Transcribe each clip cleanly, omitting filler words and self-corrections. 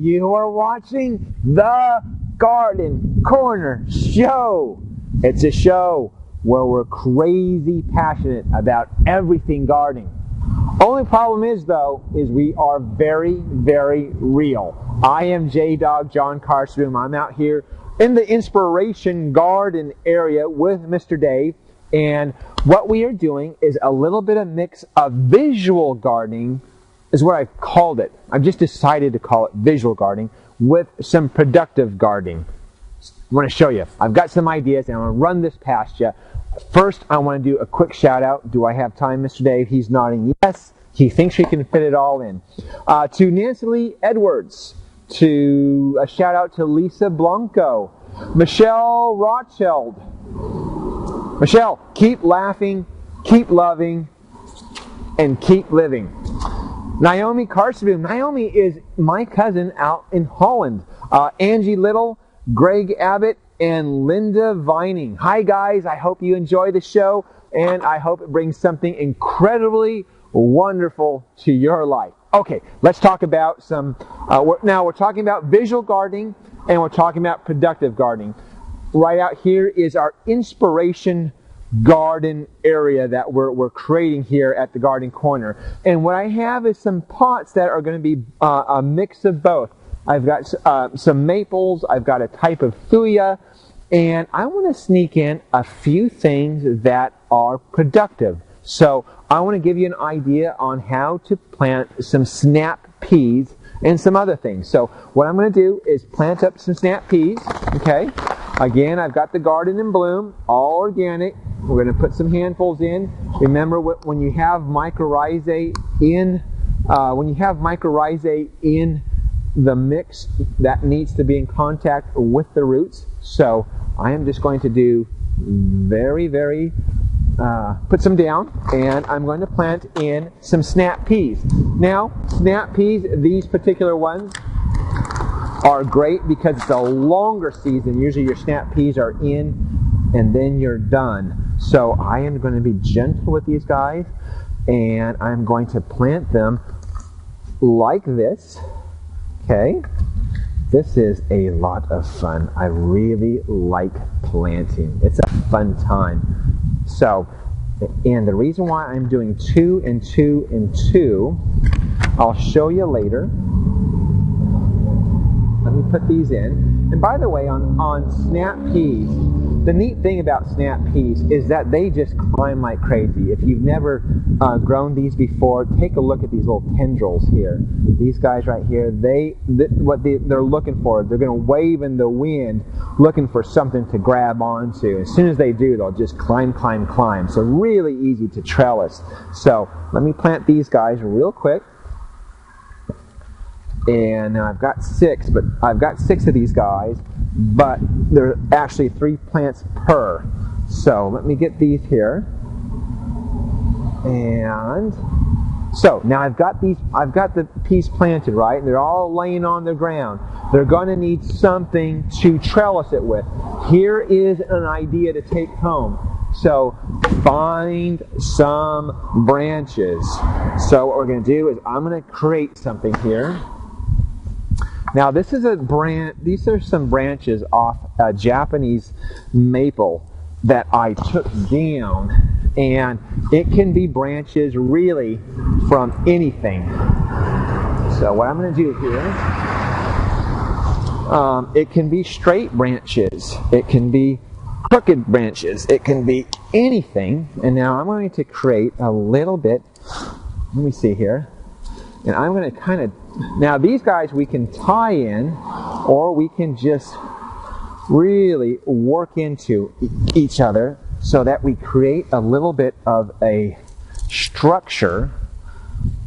You are watching the Garden Corner Show. It's a show where we're crazy passionate about everything gardening. Only problem is, though, is we are very, very real. I am J-Dog John Karstrom. I'm out here in the Inspiration Garden area with Mr. Dave. And what we are doing is a little bit of mix of visual gardening, is what I've called it. I've just decided to call it visual gardening with some productive gardening. I want to show you. I've got some ideas and I'm going to run this past you. First, I want to do a quick shout out. Do I have time, Mr. Dave? He's nodding yes. He thinks we can fit it all in. To Nancy Lee Edwards. To a shout out to Lisa Blanco. Michelle Rothschild. Michelle, keep laughing, keep loving, and keep living. Naomi Karstrom. Naomi is my cousin out in Holland. Angie Little, Greg Abbott, and Linda Vining. Hi guys, I hope you enjoy the show, and I hope it brings something incredibly wonderful to your life. Okay, let's talk about some, now we're talking about visual gardening, and we're talking about productive gardening. Right out here is our Inspiration Garden area that we're creating here at the Garden Corner. And what I have is some pots that are going to be a mix of both. I've got some maples, I've got a type of thuya, and I want to sneak in a few things that are productive. So I want to give you an idea on how to plant some snap peas and some other things. So what I'm going to do is plant up some snap peas, okay? Again, I've got the garden in bloom, all organic. We're going to put some handfuls in. Remember, when you have mycorrhizae in the mix, that needs to be in contact with the roots. So I am just going to do put some down, and I'm going to plant in some snap peas. Now, snap peas, these particular ones, are great because it's a longer season. Usually your snap peas are in and then you're done. So I am going to be gentle with these guys, and I'm going to plant them like this. Okay, this is a lot of fun. I really like planting. It's a fun time. So, and the reason why I'm doing 2 and 2 and 2, I'll show you later. Let me put these in. And by the way, on snap peas, the neat thing about snap peas is that they just climb like crazy. If you've never grown these before, take a look at these little tendrils here. These guys right here, what they're looking for, they're going to wave in the wind looking for something to grab onto. As soon as they do, they'll just climb, climb, climb. So really easy to trellis. So let me plant these guys real quick. And now I've got 6 of these guys, but there are actually 3 plants per. So let me get these here. And so now I've got the peas planted, right? And they're all laying on the ground. They're going to need something to trellis it with. Here is an idea to take home. So find some branches. So what we're going to do is I'm going to create something here. Now this is a branch. These are some branches off a Japanese maple that I took down, and it can be branches really from anything. So what I'm going to do here, it can be straight branches, it can be crooked branches, it can be anything. And now I'm going to create a little bit. Let me see here. And I'm going to kind of, now these guys we can tie in, or we can just really work into each other so that we create a little bit of a structure.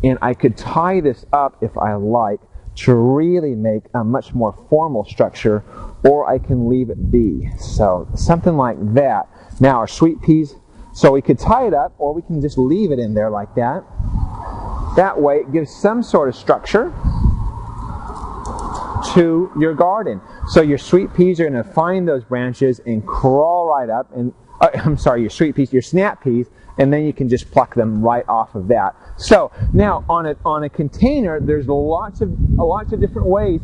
And I could tie this up if I like to really make a much more formal structure, or I can leave it be. So something like that. Now our sweet peas, so we could tie it up, or we can just leave it in there like that. That way it gives some sort of structure to your garden. So your sweet peas are going to find those branches and crawl right up, and your sweet peas, your snap peas, and then you can just pluck them right off of that. So now on a container, there's lots of different ways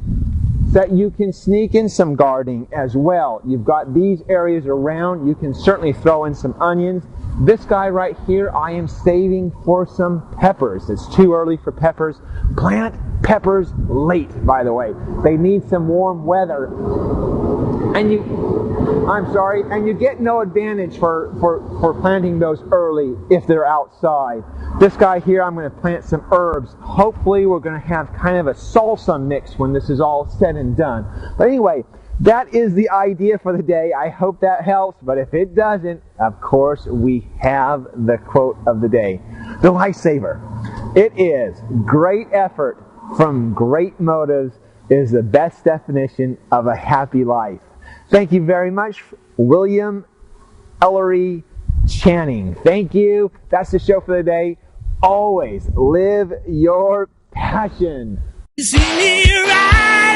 that you can sneak in some gardening as well. You've got these areas around. You can certainly throw in some onions. This guy right here, I am saving for some peppers. It's too early for peppers. Plant peppers late, by the way. They need some warm weather. And you get no advantage for planting those early if they're outside. This guy here, I'm going to plant some herbs. Hopefully we're going to have kind of a salsa mix when this is all said and done. But anyway, that is the idea for the day. I hope that helps, but if it doesn't, of course, we have the quote of the day. The lifesaver. It is great effort from great motives is the best definition of a happy life. Thank you very much, William Ellery Channing. Thank you. That's the show for the day. Always live your passion. See me right.